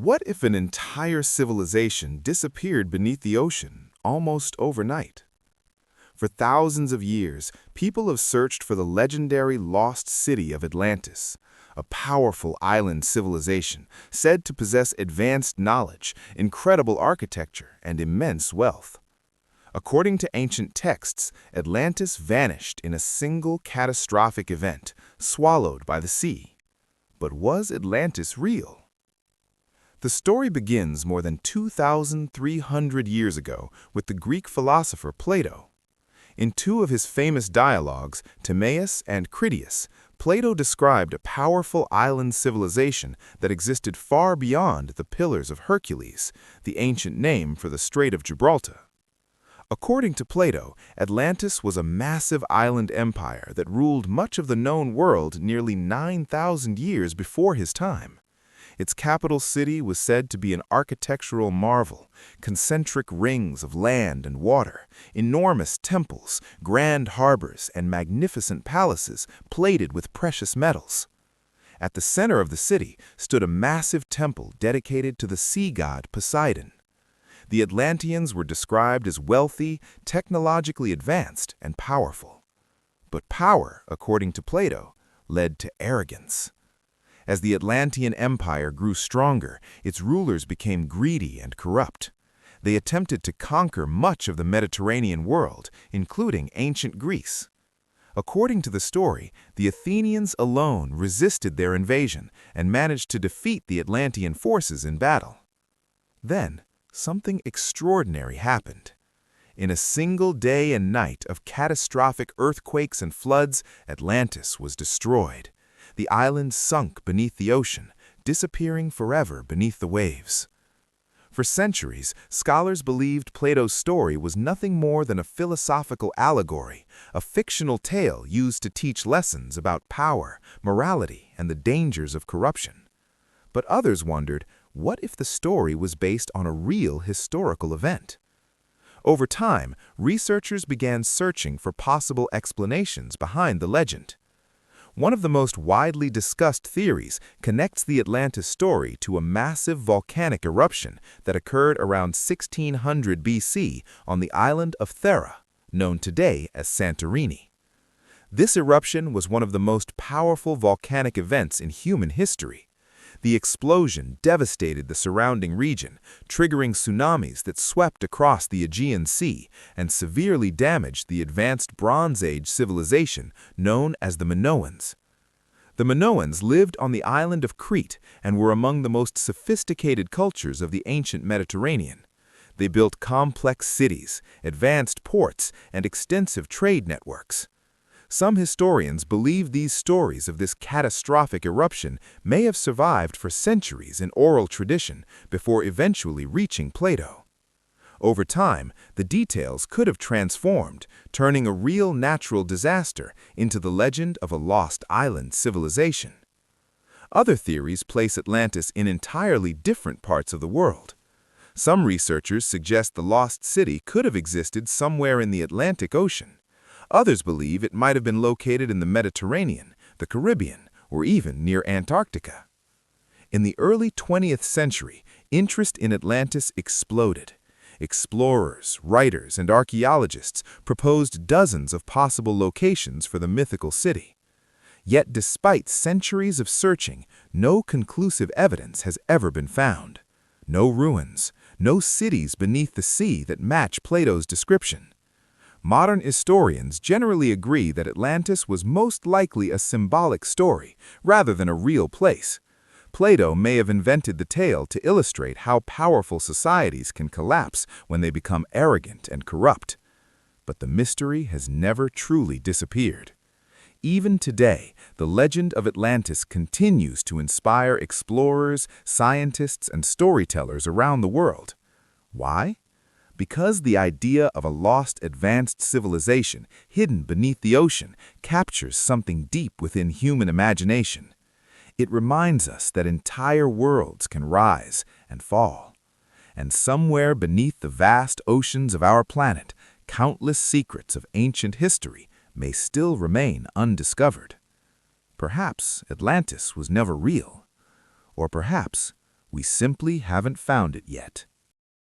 What if an entire civilization disappeared beneath the ocean almost overnight? For thousands of years, people have searched for the legendary lost city of Atlantis, a powerful island civilization said to possess advanced knowledge, incredible architecture, and immense wealth. According to ancient texts, Atlantis vanished in a single catastrophic event, swallowed by the sea. But was Atlantis real? The story begins more than 2,300 years ago with the Greek philosopher Plato. In two of his famous dialogues, Timaeus and Critias, Plato described a powerful island civilization that existed far beyond the Pillars of Hercules, the ancient name for the Strait of Gibraltar. According to Plato, Atlantis was a massive island empire that ruled much of the known world nearly 9,000 years before his time. Its capital city was said to be an architectural marvel, concentric rings of land and water, enormous temples, grand harbors, and magnificent palaces plated with precious metals. At the center of the city stood a massive temple dedicated to the sea god Poseidon. The Atlanteans were described as wealthy, technologically advanced, and powerful. But power, according to Plato, led to arrogance. As the Atlantean Empire grew stronger, its rulers became greedy and corrupt. They attempted to conquer much of the Mediterranean world, including ancient Greece. According to the story, the Athenians alone resisted their invasion and managed to defeat the Atlantean forces in battle. Then, something extraordinary happened. In a single day and night of catastrophic earthquakes and floods, Atlantis was destroyed. The island sunk beneath the ocean, disappearing forever beneath the waves. For centuries, scholars believed Plato's story was nothing more than a philosophical allegory, a fictional tale used to teach lessons about power, morality, and the dangers of corruption. But others wondered, what if the story was based on a real historical event? Over time, researchers began searching for possible explanations behind the legend. One of the most widely discussed theories connects the Atlantis story to a massive volcanic eruption that occurred around 1600 BC on the island of Thera, known today as Santorini. This eruption was one of the most powerful volcanic events in human history. The explosion devastated the surrounding region, triggering tsunamis that swept across the Aegean Sea and severely damaged the advanced Bronze Age civilization known as the Minoans. The Minoans lived on the island of Crete and were among the most sophisticated cultures of the ancient Mediterranean. They built complex cities, advanced ports, and extensive trade networks. Some historians believe these stories of this catastrophic eruption may have survived for centuries in oral tradition before eventually reaching Plato. Over time, the details could have transformed, turning a real natural disaster into the legend of a lost island civilization. Other theories place Atlantis in entirely different parts of the world. Some researchers suggest the lost city could have existed somewhere in the Atlantic Ocean. Others believe it might have been located in the Mediterranean, the Caribbean, or even near Antarctica. In the early 20th century, interest in Atlantis exploded. Explorers, writers, and archaeologists proposed dozens of possible locations for the mythical city. Yet despite centuries of searching, no conclusive evidence has ever been found. No ruins, no cities beneath the sea that match Plato's description. Modern historians generally agree that Atlantis was most likely a symbolic story rather than a real place. Plato may have invented the tale to illustrate how powerful societies can collapse when they become arrogant and corrupt. But the mystery has never truly disappeared. Even today, the legend of Atlantis continues to inspire explorers, scientists, and storytellers around the world. Why? Because the idea of a lost advanced civilization hidden beneath the ocean captures something deep within human imagination. It reminds us that entire worlds can rise and fall. And somewhere beneath the vast oceans of our planet, countless secrets of ancient history may still remain undiscovered. Perhaps Atlantis was never real. Or perhaps We simply haven't found it yet.